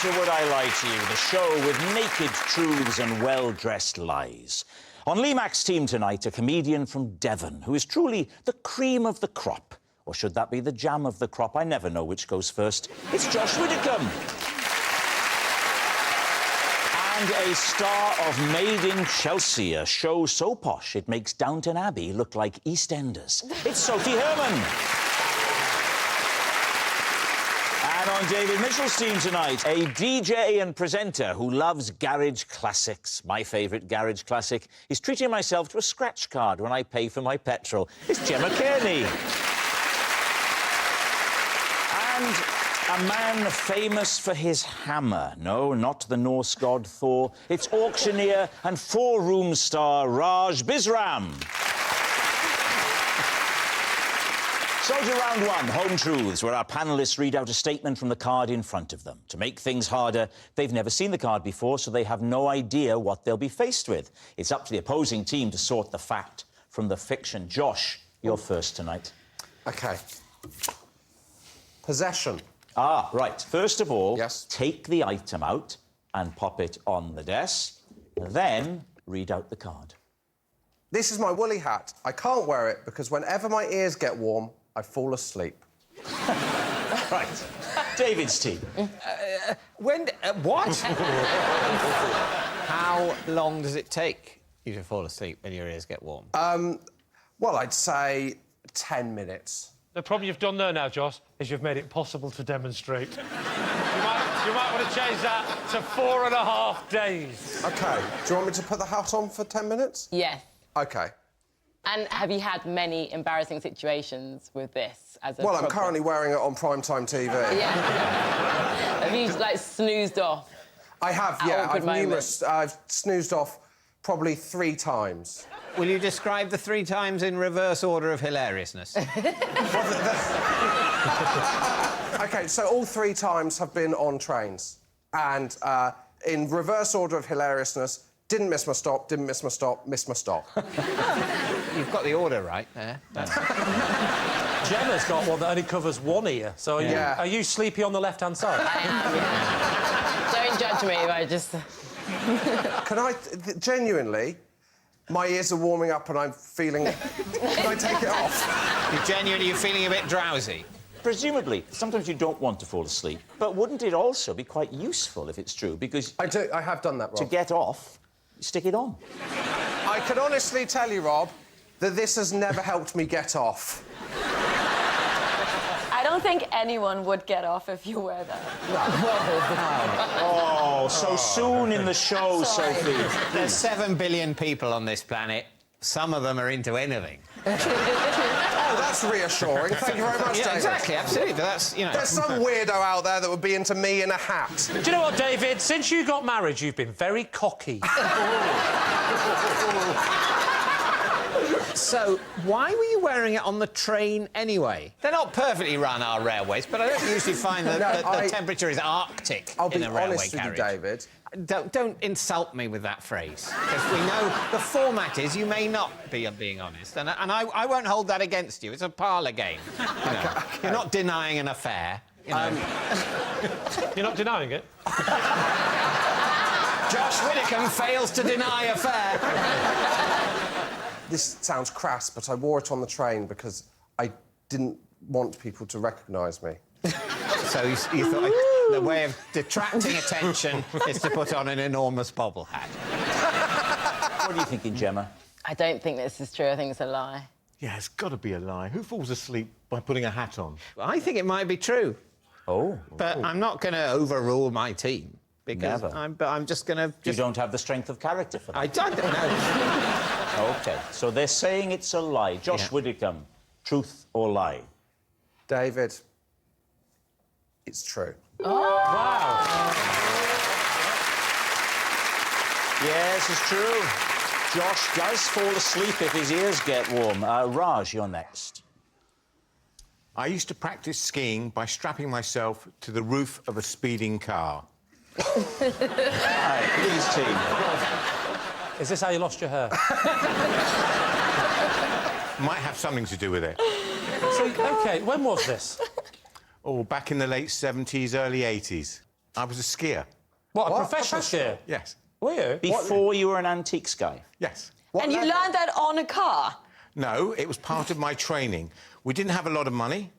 to Would I Lie to You, the show with naked truths and well-dressed lies. On Lee Mack's team tonight, a comedian from Devon who is truly the cream of the crop. Or should that be the jam of the crop? I never know which goes first. It's Josh Widdicombe. And a star of Made in Chelsea, a show so posh it makes Downton Abbey look like EastEnders. It's Sophie Hermann. And on David Mitchell's team tonight, a DJ and presenter who loves garage classics. My favourite garage classic is treating myself to a scratch card when I pay for my petrol. It's Gemma Cairney. And a man famous for his hammer. No, not the Norse god Thor. It's auctioneer and four-room star Bisram. So to round one, Home Truths, where our panellists read out a statement from the card in front of them. To make things harder, they've never seen the card before, so they have no idea what they'll be faced with. It's up to the opposing team to sort the fact from the fiction. Josh, you're first tonight. OK. Possession. Ah, right. First of all, yes, take the item out and pop it on the desk. Then read out the card. This is my woolly hat. I can't wear it because whenever my ears get warm, I fall asleep. Right. David's team. What? How long does it take you to fall asleep when your ears get warm? Well, I'd say 10 minutes. The problem you've done there now, Josh, is you've made it possible to demonstrate. you might want to change that to 4.5 days. OK. Do you want me to put the hat on for 10 minutes? Yes. OK. And have you had many embarrassing situations with this as a Well, problem? I'm currently wearing it on primetime TV. Yeah. Have you, like, snoozed off? I have, yeah. I've snoozed off probably 3 times. Will you describe the 3 times in reverse order of hilariousness? OK, so all 3 times have been on trains. And in reverse order of hilariousness, didn't miss my stop, didn't miss my stop, missed my stop. You've got the order right there. Gemma's got one that only covers one ear, so are you sleepy on the left-hand side? I am, yeah. Don't judge me if I just... Can I... genuinely, my ears are warming up and I'm feeling... Can I take it off? You're feeling a bit drowsy? Presumably, sometimes you don't want to fall asleep, but wouldn't it also be quite useful if it's true? Because... I have done that, Rob. To get off, you stick it on. I can honestly tell you, Rob, that this has never helped me get off. I don't think anyone would get off if you wear that. Oh, so soon in the show, Sophie. There's 7 billion people on this planet. Some of them are into anything. Oh, that's reassuring. Thank you very much, David. Exactly, absolutely. But that's, you know... There's some weirdo out there that would be into me in a hat. Do you know what, David? Since you got married, you've been very cocky. So, why were you wearing it on the train anyway? They're not perfectly run, our railways, but I don't usually find that the temperature is arctic in a railway carriage. I'll be honest with you, David. Don't insult me with that phrase, because we know the format is you may not be being honest, and I won't hold that against you. It's a parlour game. You know. Okay. You're not denying an affair. You know. You're not denying it? Josh Widdicombe fails to deny affair. This sounds crass, but I wore it on the train because I didn't want people to recognise me. So you thought the way of detracting attention is to put on an enormous bobble hat. What are you thinking, Gemma? I don't think this is true. I think it's a lie. Yeah, it's got to be a lie. Who falls asleep by putting a hat on? I think it might be true. Oh. But I'm not going to overrule my team. Because Never. I'm just going to... You don't have the strength of character for that. I don't know. OK, so they're saying it's a lie. Josh Widdicombe, truth or lie? David, it's true. Oh. Wow. Yes, it's true. Josh does fall asleep if his ears get warm. Raj, you're next. I used to practice skiing by strapping myself to the roof of a speeding car. Right, please, team. Is this how you lost your hair? Might have something to do with it. So, OK, when was this? Oh, back in the late 70s, early 80s. I was a skier. What, a What? professional skier? Yes. Were you? Before you were an antiques guy? Yes. And you learned that on a car? No, it was part of my training. We didn't have a lot of money,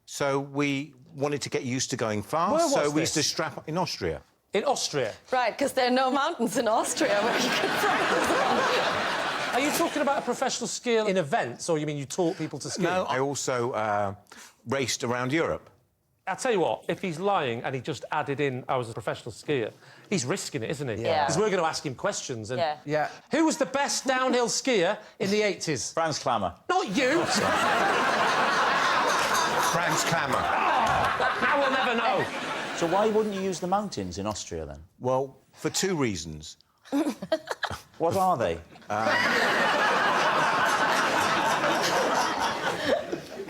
so we wanted to get used to going fast. Where was so we used to this? strap up in Austria. In Austria? Right, because there are no mountains in Austria where you could practice on. Are you talking about a professional skier in events, or you mean you taught people to ski? No, I also raced around Europe. I'll tell you what, if he's lying and he just added in, I was a professional skier, he's risking it, isn't he? Yeah. Because we're going to ask him questions. And Yeah. Yeah. Who was the best downhill skier in the 80s? Franz Klammer. Not you! Franz Klammer. Now we'll never know. So why wouldn't you use the mountains in Austria, then? Well, for two reasons. What are they?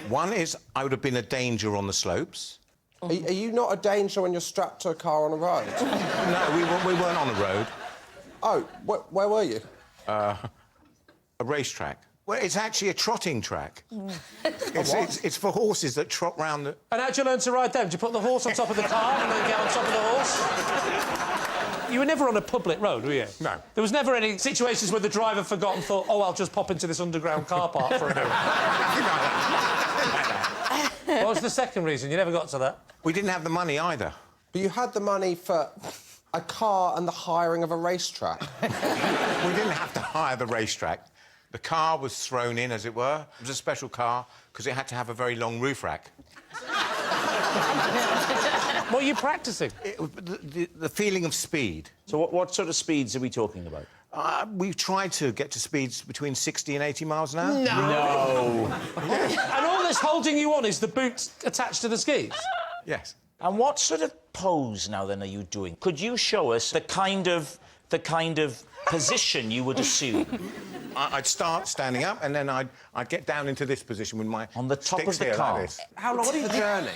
One is I would have been a danger on the slopes. Are you not a danger when you're strapped to a car on a road? No, we weren't on a road. Oh, where were you? A racetrack. Well, it's actually a trotting track. It's for horses that trot round the... And how'd you learn to ride them? Did you put the horse on top of the car and then get on top of the horse? You were never on a public road, were you? No. There was never any situations where the driver forgot and thought, oh, I'll just pop into this underground car park for a bit. What was the second reason? You never got to that. We didn't have the money either. But you had the money for a car and the hiring of a racetrack. We didn't have to hire the racetrack. The car was thrown in, as it were. It was a special car because it had to have a very long roof rack. What are you practising? The feeling of speed. So what sort of speeds are we talking about? We've tried to get to speeds between 60 and 80 miles an hour. No. And all this holding you on is the boots attached to the skis? Yes. And what sort of pose, now, then, are you doing? Could you show us the kind of position you would assume? I'd start standing up, and then I'd get down into this position with my On the top sticks of the here car? like this. How long is the journey?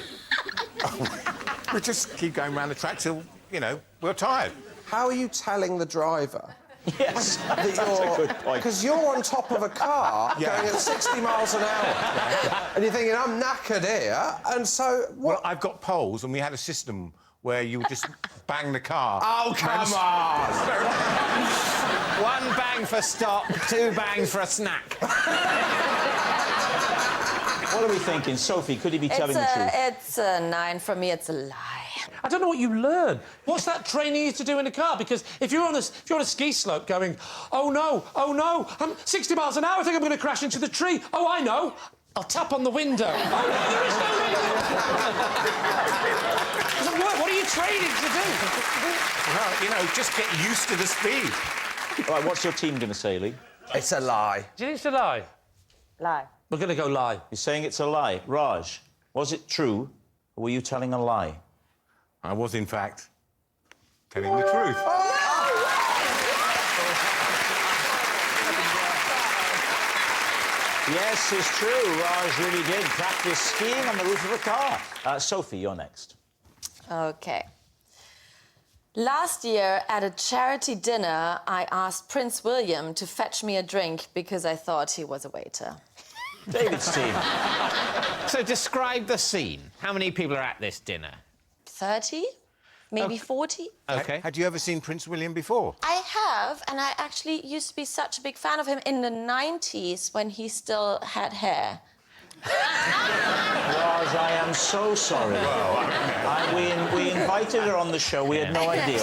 We just keep going around the track till, you know, we're tired. How are you telling the driver Yes, that that's a good point. Because you're on top of a car going at 60 miles an hour, and you're thinking, I'm knackered here, and so... Well, I've got poles, and we had a system where you would just bang the car. Oh, come on! One bang for stop, two bangs for a snack. What are we thinking? Sophie, could he be telling the truth? It's a 9 from me. It's a lie. I don't know what you learn. What's that training you to do in a car? Because if you're on a ski slope going, oh no, I'm 60 miles an hour, I think I'm going to crash into the tree. Oh, I know. I'll tap on the window. Oh, no, there is no window. Doesn't work. What are you training to do? Well, you know, just get used to the speed. Right, what's your team going to say, Lee? It's a lie. Do you think it's a lie? Lie. We're going to go lie. You're saying it's a lie. Raj, was it true, or were you telling a lie? I was, in fact, telling the truth. Yes, it's true. Raj really did practice skiing on the roof of a car. Sophie, you're next. Okay. Last year, at a charity dinner, I asked Prince William to fetch me a drink because I thought he was a waiter. David's team. So describe the scene. How many people are at this dinner? 30? Maybe 40? OK. Had you ever seen Prince William before? I have, and I actually used to be such a big fan of him in the 90s when he still had hair. Raj, I am so sorry. We invited her on the show. We had no idea.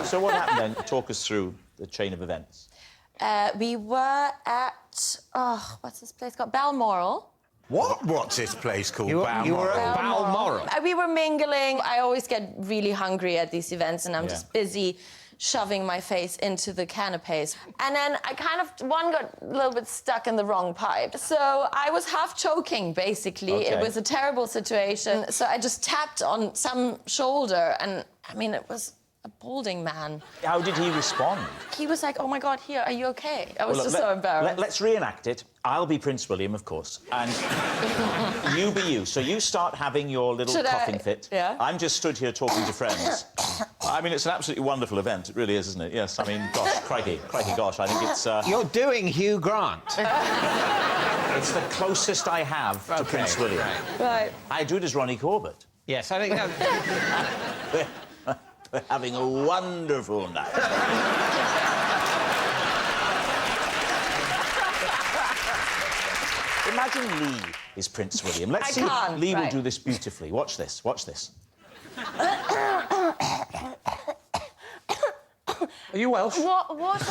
So what happened then? Talk us through the chain of events. We were at... Oh, what's this place called? Balmoral. What? What's this place called? You were Balmoral? at Balmoral. We were mingling. I always get really hungry at these events, and I'm just busy shoving my face into the canapes. And then I kind of, one got a little bit stuck in the wrong pipe. So I was half choking, basically. Okay. It was a terrible situation. So I just tapped on some shoulder, and, I mean, it was a balding man. How did he respond? He was like, oh, my God, here, are you OK? I was Well, look, just so embarrassed. Let's reenact it. I'll be Prince William, of course, and you be you. So you start having your little coughing fit. Yeah. I'm just stood here talking to friends. I mean, it's an absolutely wonderful event. It really is, isn't it? Yes, I mean, gosh, crikey, gosh, I think it's... You're doing Hugh Grant. It's the closest I have to Prince William. Right. I do it as Ronnie Corbett. Yes, I think that... We're having a wonderful night. Imagine Lee is Prince William. Let's see if Lee will do this beautifully. Watch this, watch this. Are you Welsh? What?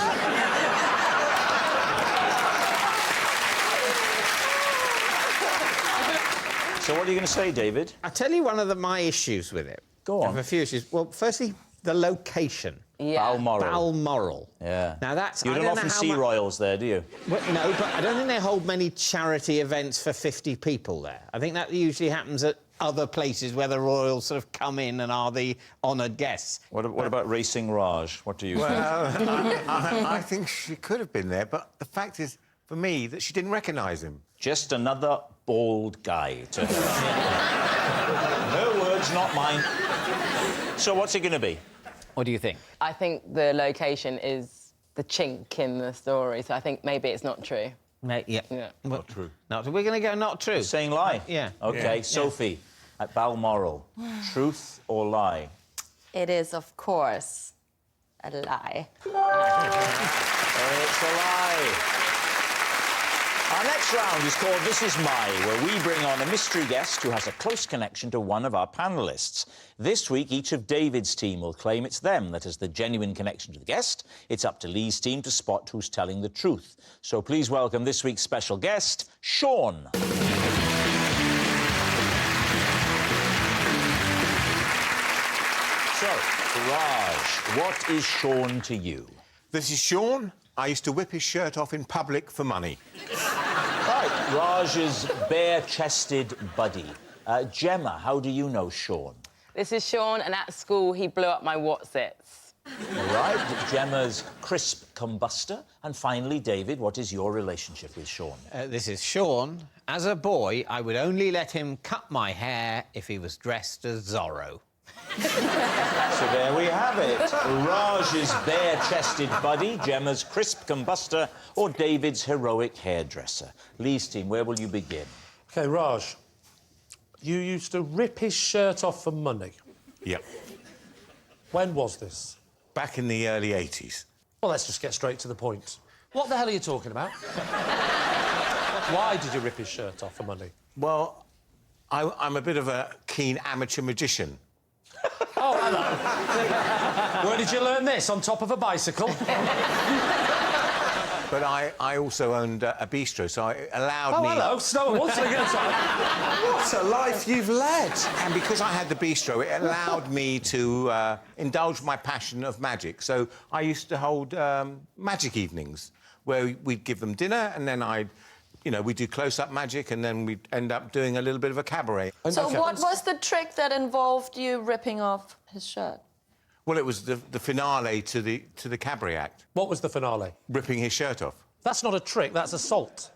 So what are you going to say, David? I'll tell you one of my issues with it. Go on. I have a few issues. Well, firstly, the location. Yeah. Balmoral. Balmoral. Yeah. Now, that's... You don't often see royals there, do you? Well, no, but I don't think they hold many charity events for 50 people there. I think that usually happens at other places where the royals sort of come in and are the honoured guests. What about Racing Raj? What do you think? Well, I think she could have been there, but the fact is, for me, that she didn't recognise him. Just another bald guy to her. Her words, not mine. So what's it going to be? What do you think? I think the location is the chink in the story, so I think maybe it's not true. Yeah. Not true. We're going to go not true. Saying lie? Yeah. OK, Yeah. Sophie, at Balmoral, truth or lie? It is, of course, a lie. It's a lie. Our next round is called This Is My, where we bring on a mystery guest who has a close connection to one of our panellists. This week, each of David's team will claim it's them that has the genuine connection to the guest. It's up to Lee's team to spot who's telling the truth. So please welcome this week's special guest, Sean. So, Raj, what is Sean to you? This is Sean. I used to whip his shirt off in public for money. Right, Raj's bare-chested buddy. Gemma, how do you know Sean? This is Sean, and at school he blew up my Whatsits. All right, Gemma's crisp combustor. And finally, David, what is your relationship with Sean? This is Sean. As a boy, I would only let him cut my hair if he was dressed as Zorro. So there we have it. Raj's bare-chested buddy, Gemma's crisp combustor, or David's heroic hairdresser. Lee's team, where will you begin? OK, Raj, you used to rip his shirt off for money. Yep. When was this? Back in the early 80s. Well, let's just get straight to the point. What the hell are you talking about? Why did you rip his shirt off for money? Well, I'm a bit of a keen amateur magician. Oh, hello. Where did you learn this? On top of a bicycle? But I also owned a bistro, so it allowed me... Oh, hello. Snow and once again. What a life you've led! And because I had the bistro, it allowed me to indulge my passion of magic. So I used to hold magic evenings where we'd give them dinner and then we'd do close-up magic and then we'd end up doing a little bit of a cabaret. So what was the trick that involved you ripping off his shirt? Well, it was the finale to the cabaret act. What was the finale? Ripping his shirt off. That's not a trick, that's assault.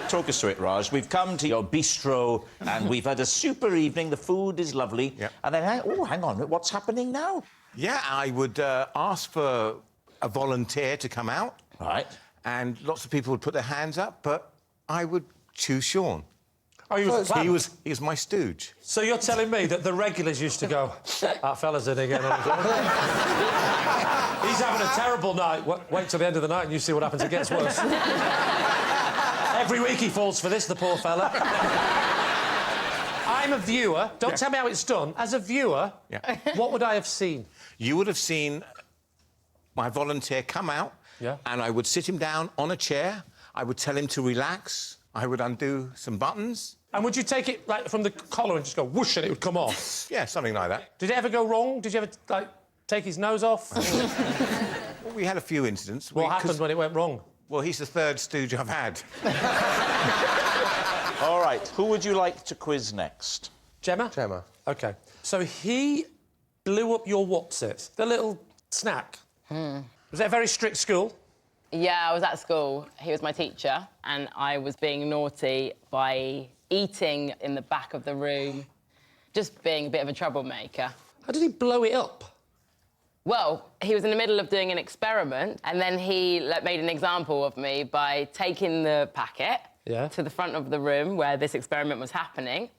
Talk us through it, Raj. We've come to your bistro and we've had a super evening. The food is lovely. Yep. And then, hang on, what's happening now? Yeah, I would ask for a volunteer to come out. Right. And lots of people would put their hands up, but I would choose Sean. Oh, he was He was my stooge. So you're telling me that the regulars used to go, that fella's in again. He's having a terrible night. Wait till the end of the night and you see what happens. It gets worse. Every week he falls for this, the poor fella. I'm a viewer. Don't tell me how it's done. As a viewer, what would I have seen? You would have seen my volunteer come out, and I would sit him down on a chair. I would tell him to relax. I would undo some buttons. And would you take it like from the collar and just go whoosh and it would come off? Yeah, something like that. Did it ever go wrong? Did you ever take his nose off? Well, we had a few incidents. What happened when it went wrong? Well, he's the third stooge I've had. All right, who would you like to quiz next? Gemma? Gemma. OK. So he blew up your what's-it, the little snack. Was it a very strict school? Yeah, I was at school. He was my teacher, and I was being naughty by eating in the back of the room, just being a bit of a troublemaker. How did he blow it up? Well, he was in the middle of doing an experiment, and then he made an example of me by taking the packet to the front of the room where this experiment was happening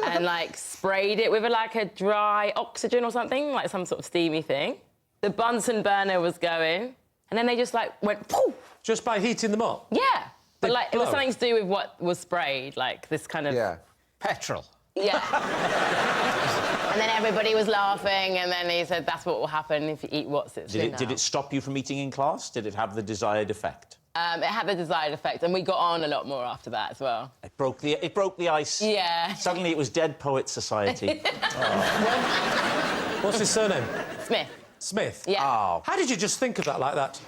and, like, sprayed it with, like, a dry oxygen or something, like some sort of steamy thing. The Bunsen burner was going, and then they just, like, went poof. Just by heating them up? Yeah. But, They like, it was blow. something to do with what was sprayed, like, this kind of... Yeah. Petrol. Yeah. And then everybody was laughing, and then he said, that's what will happen if you eat What's-Its. Did it stop you from eating in class? Did it have the desired effect? It had the desired effect, and we got on a lot more after that as well. It broke the ice. Yeah. Suddenly it was Dead Poets Society. What's his surname? Smith. Smith? Yeah. Oh. How did you just think of that like that?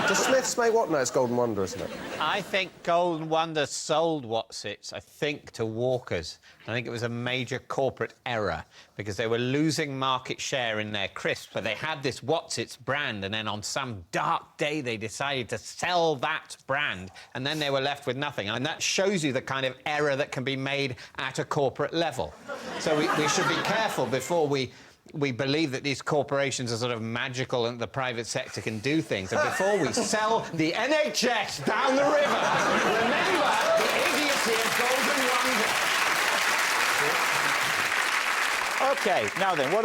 Does Smiths make what? No, it's Golden Wonder, isn't it? I think Golden Wonder sold What's-Its, I think, to Walkers. I think it was a major corporate error because they were losing market share in their crisps, but they had this What's-Its brand, and then on some dark day they decided to sell that brand, and then they were left with nothing. And that shows you the kind of error that can be made at a corporate level. So we should be careful before we believe that these corporations are sort of magical and the private sector can do things. And before we sell the NHS down the river, remember the idiocy of Golden Wonder. OK, now then, what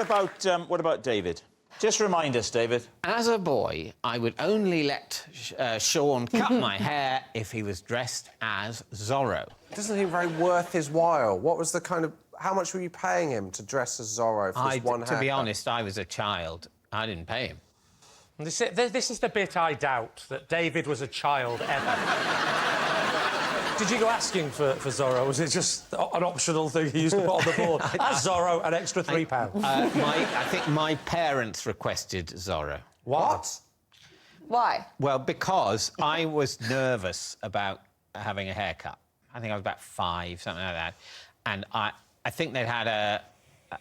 about David? Just remind us, David. As a boy, I would only let Sean cut my hair if he was dressed as Zorro. It doesn't seem very worth his while. What was the kind of... How much were you paying him to dress as Zorro for this one haircut? To be honest, I was a child. I didn't pay him. This is the bit I doubt, that David was a child ever. Did you go asking for Zorro? Was it just an optional thing he used to put on the board? As Zorro, an extra £3. I think my parents requested Zorro. What? Why? Well, because I was nervous about having a haircut. I think I was about 5, something like that. And I think they'd had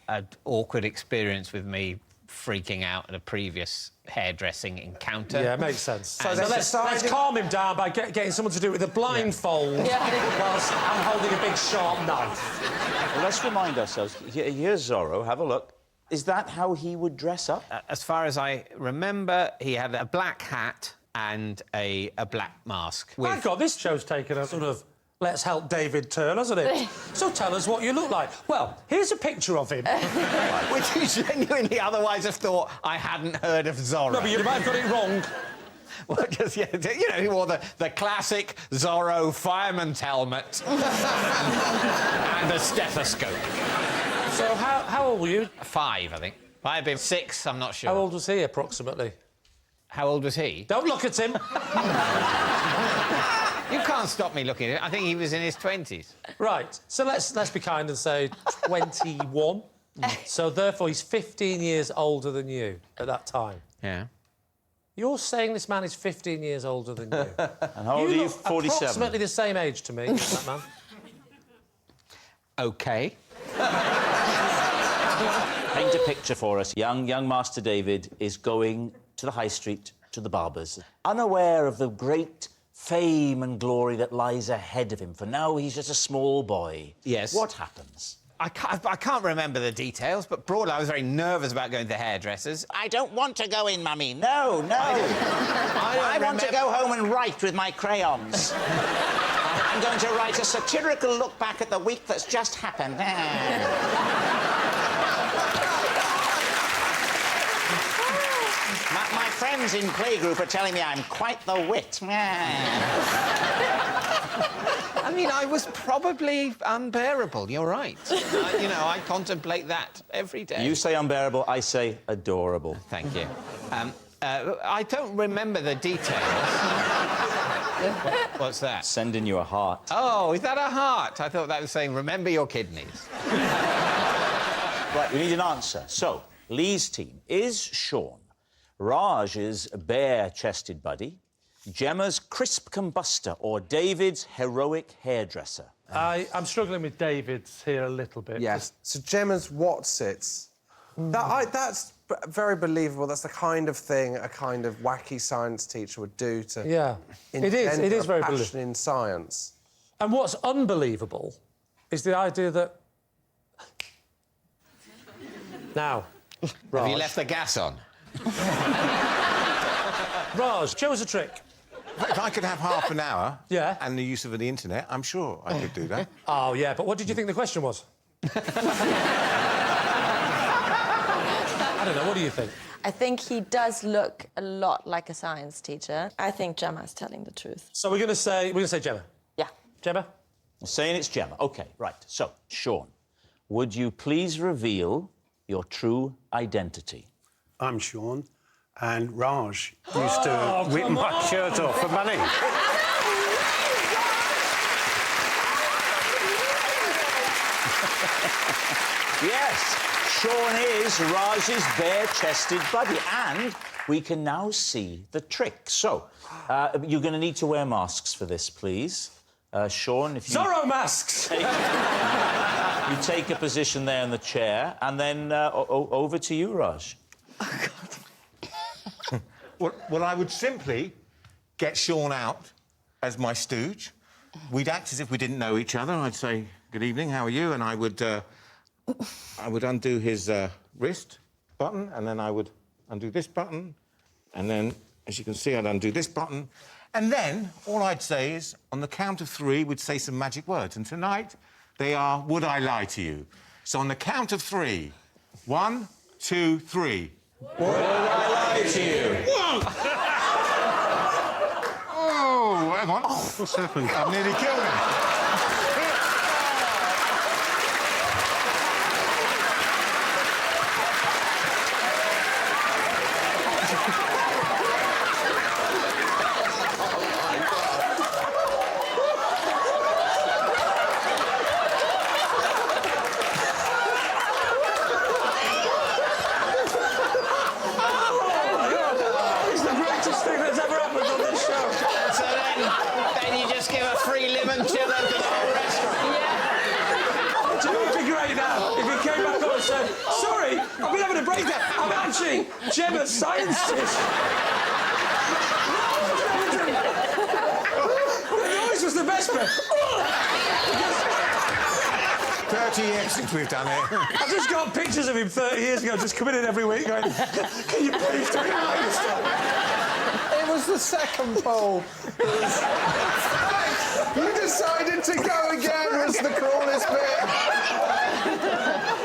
an awkward experience with me freaking out at a previous hairdressing encounter. Yeah, makes sense. So they let's calm him down by getting someone to do it with a blindfold whilst I'm holding a big sharp knife. Well, let's remind ourselves. Here's Zorro. Have a look. Is that how he would dress up? As far as I remember, he had a black hat and a black mask. My God, this show's taken a sort of let's help David turn, hasn't it? So tell us what you look like. Well, here's a picture of him. Which you genuinely otherwise have thought I hadn't heard of Zorro. No, but you might have got it wrong. Well, just, yeah, you know, he wore the classic Zorro fireman's helmet and a stethoscope. So how old were you? 5, I think. Might have been 6, I'm not sure. How old was he, approximately? How old was he? Don't look at him. You can't stop me looking at it. I think he was in his 20s. Right, so let's be kind and say 21. So, therefore, he's 15 years older than you at that time. Yeah. You're saying this man is 15 years older than you. And how old are you? 47. Approximately the same age to me, that man. OK. Paint a picture for us. Young Master David is going to the high street, to the barber's, unaware of the great fame and glory that lies ahead of him. For now, he's just a small boy. Yes. What happens? I can't remember the details, but broadly, I was very nervous about going to hairdressers. I don't want to go in, Mummy. No. I want to go home and write with my crayons. I'm going to write a satirical look back at the week that's just happened. My friends in playgroup are telling me I'm quite the wit. I mean, I was probably unbearable, you're right. You know, I contemplate that every day. You say unbearable, I say adorable. Thank you. I don't remember the details. What's that? Sending you a heart. Oh, is that a heart? I thought that was saying, remember your kidneys. Right, we need an answer. So, Lee's team. Is Sean Raj's bare-chested buddy, Gemma's crisp combustor, or David's heroic hairdresser? I'm struggling with David's here a little bit. Yes. So Gemma's What's-Its. That's very believable. That's the kind of thing a kind of wacky science teacher would do to... Yeah. It is very believable. passion in science. And what's unbelievable is the idea that... Now, Raj... Have you left the gas on? Raj, show us a trick. If I could have half an hour Yeah. and the use of the internet, I'm sure I could do that. Oh, yeah, but what did you think the question was? I don't know, what do you think? I think he does look a lot like a science teacher. I think Gemma's telling the truth. So we're going to say Gemma. Yeah. Gemma? Saying it's Gemma. OK, right. So, Sean, would you please reveal your true identity? I'm Sean, and Raj used to whip my shirt off for money. Yes, Sean is Raj's bare-chested buddy, and we can now see the trick. So, you're going to need to wear masks for this, please. Sean, if you... Zorro masks! You take a position there in the chair, and then over to you, Raj. Oh, God. Well, I would simply get Sean out as my stooge. We'd act as if we didn't know each other. I'd say, good evening, how are you? And I would undo his wrist button, and then I would undo this button. And then, as you can see, I'd undo this button. And then, all I'd say is, on the count of 3, we'd say some magic words. And tonight, they are, would I lie to you? So on the count of 3, 1, 2, 3. Would I lie to you? Oh, hang on. What's happened? I've nearly killed him. It's the greatest thing that's ever happened on this show. So then you just give a free limoncello to the whole restaurant. Do you know what'd be great now? If he came back on and said, sorry, I've been having a breakdown. I'm actually Gemma's science teacher. The noise was the best bit. 30 years since we've done it. I've just got pictures of him 30 years ago just coming in every week going, can you please do it right this time? It was the second poll. You decided to go again was the cruelest bit.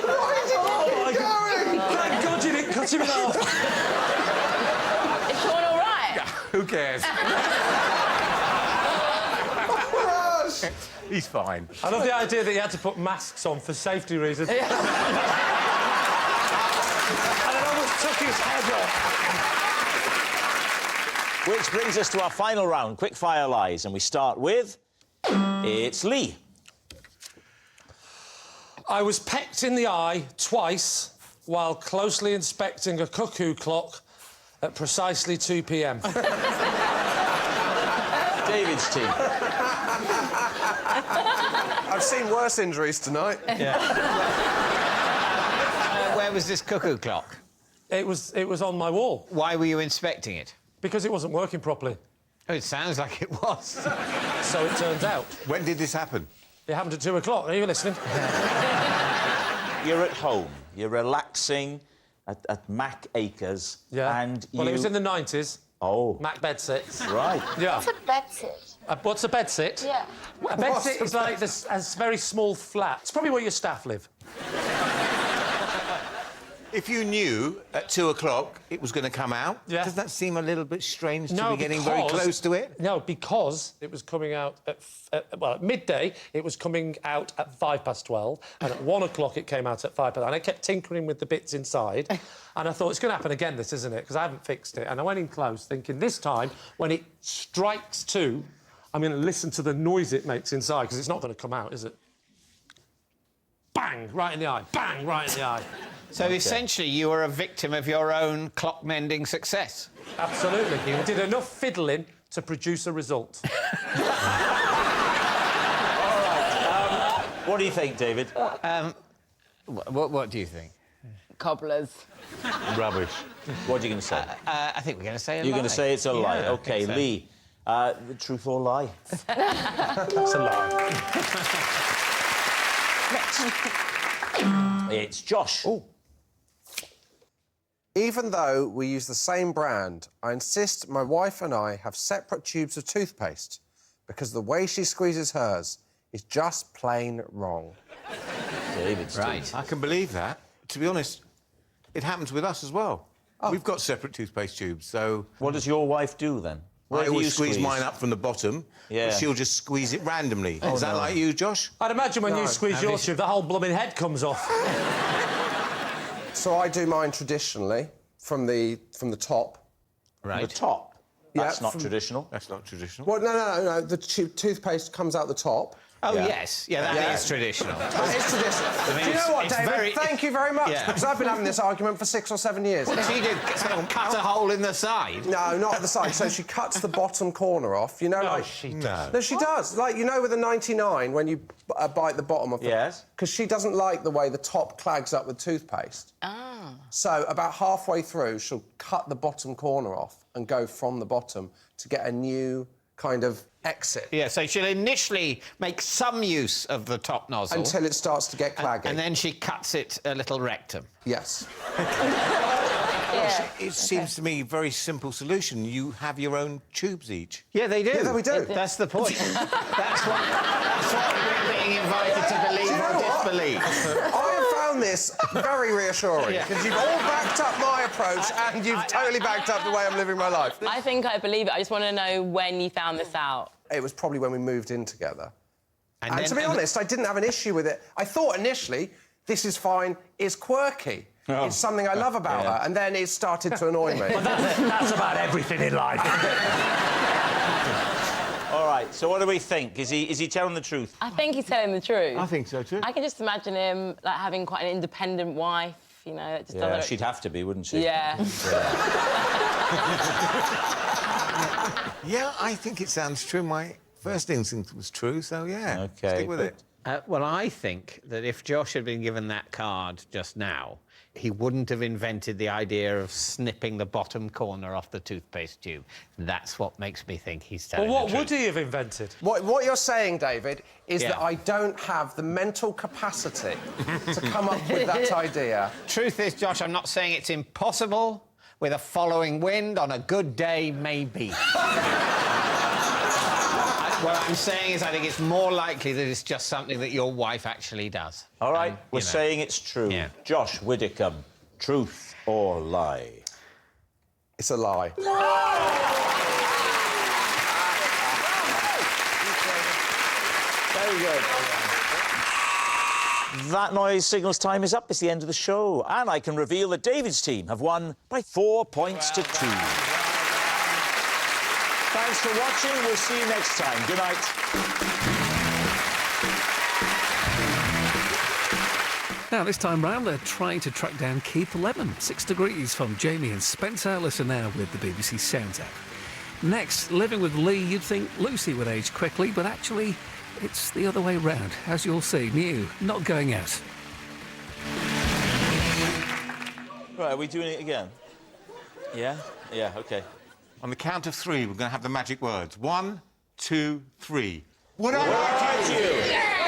Why did you keep going? Thank God you didn't cut him in half. Is Sean all right? Who cares? Raj! He's fine. I love the idea that he had to put masks on for safety reasons. And it almost took his head off. Which brings us to our final round, quick-fire lies, and we start with... It's Lee. I was pecked in the eye twice while closely inspecting a cuckoo clock at precisely 2 p.m. David's team. I've seen worse injuries tonight. Where was this cuckoo clock? It was on my wall Why were you inspecting it? because it wasn't working properly. Oh, it sounds like it was. So it turns out. When did this happen? It happened at 2 o'clock. Are you listening? You're at home. You're relaxing at Mack Acres. Yeah. And Well, you... it was in the 90s. Oh. Mack bed sits. Right. Yeah. It's a bedsit. What's a bed sit? Yeah. A bed sit is like this, a very small flat. It's probably where your staff live. If you knew at 2 o'clock it was going to come out, Yeah. does that seem a little bit strange to No, be getting very because- close to it? No, because it was coming out at midday. It was coming out at 12:05, and at 1 o'clock it came out at 5 past. And I kept tinkering with the bits inside, and I thought it's going to happen again. This isn't it? Because I haven't fixed it. And I went in close, thinking this time when it strikes 2, I'm going to listen to the noise it makes inside because it's not going to come out, is it? Bang! Right in the eye. Bang! Right in the eye. So essentially, you were a victim of your own clock-mending success. Absolutely. You did enough fiddling to produce a result. What do you think, David? What do you think? Cobblers. Rubbish. What are you going to say? I think we're going to say a lie. You're going to say it's a lie. Yeah, I OK, think so. Lee. The truth or lie? It's a lie. It's Josh. Oh. Even though we use the same brand, I insist my wife and I have separate tubes of toothpaste because the way she squeezes hers is just plain wrong. David's Right. I can believe that. To be honest, it happens with us as well. Oh. We've got separate toothpaste tubes, so... What does your wife do, then? Where I do you always squeeze mine up from the bottom, Yeah. but she'll just squeeze it randomly. Is that like you, Josh? I'd imagine when No. you squeeze your tube, the whole blooming head comes off. So I do mine traditionally from the top. Right. The top? That's Yeah, not from- traditional. That's not traditional. Well, no. The toothpaste comes out the top. Oh, Yeah. yes. Yeah, that is traditional. That is traditional. mean, Do you know what, it's David? very- Thank you very much, Yeah. because I've been having this argument for 6 or 7 years. She did cut a hole in the side. No, not at the side. So she cuts the bottom corner off. You know, like... No, she does. Like, you know with the 99, when you bite the bottom of the... Yes. Because she doesn't like the way the top clags up with toothpaste. Ah. So about halfway through, she'll cut the bottom corner off and go from the bottom to get a new kind of exit. Yeah, so she'll initially make some use of the top nozzle. Until it starts to get claggy. And then she cuts it a little rectum. Yes. Yeah. It seems to me a very simple solution. You have your own tubes each. Yeah, they do. Yeah, we do. That's the point. that's what we're being invited to believe or disbelieve. I have found this very reassuring, because you've all backed up my approach and you've totally backed up the way I'm living my life. I think I believe it. I just want to know when you found this out. It was probably when we moved in together. And then- to be honest, I didn't have an issue with it. I thought initially, this is fine, it's quirky. Oh. It's something I love about her, and then it started to annoy me. That's about everything in life. All right, so what do we think? Is he telling the truth? I think he's telling the truth. I think so too. I can just imagine him like having quite an independent wife, you know. That just Yeah, doesn't... she'd have to be, wouldn't she? Yeah. Yeah, I think it sounds true. My first instinct was true, so yeah. OK. Stick with it. Well, I think that if Josh had been given that card just now, he wouldn't have invented the idea of snipping the bottom corner off the toothpaste tube. That's what makes me think he's telling Well, what the truth. would he have invented? What you're saying, David, is Yeah. that I don't have the mental capacity to come up with that idea. Truth is, Josh, I'm not saying it's impossible. With a following wind, on a good day, maybe. What I'm saying is I think it's more likely that it's just something that your wife actually does. All right, And, we're you know. saying it's true. Yeah. Josh Widdicombe, truth or lie? It's a lie. Very good. That noise signals time is up. It's the end of the show. And I can reveal that David's team have won by 4 points to 2. Thanks for watching. We'll see you next time. Good night. Now, this time round, they're trying to track down Keith Lemon. 6 Degrees from Jamie and Spencer. Listen now with the BBC Sounds app. Next, Living with Lee, you'd think Lucy would age quickly, but actually, it's the other way round. As you'll see, new, not going out. Right, are we doing it again? Yeah? Yeah, OK. On the count of 3, we're going to have the magic words. 1, 2, 3. Would I Would I like you? like you?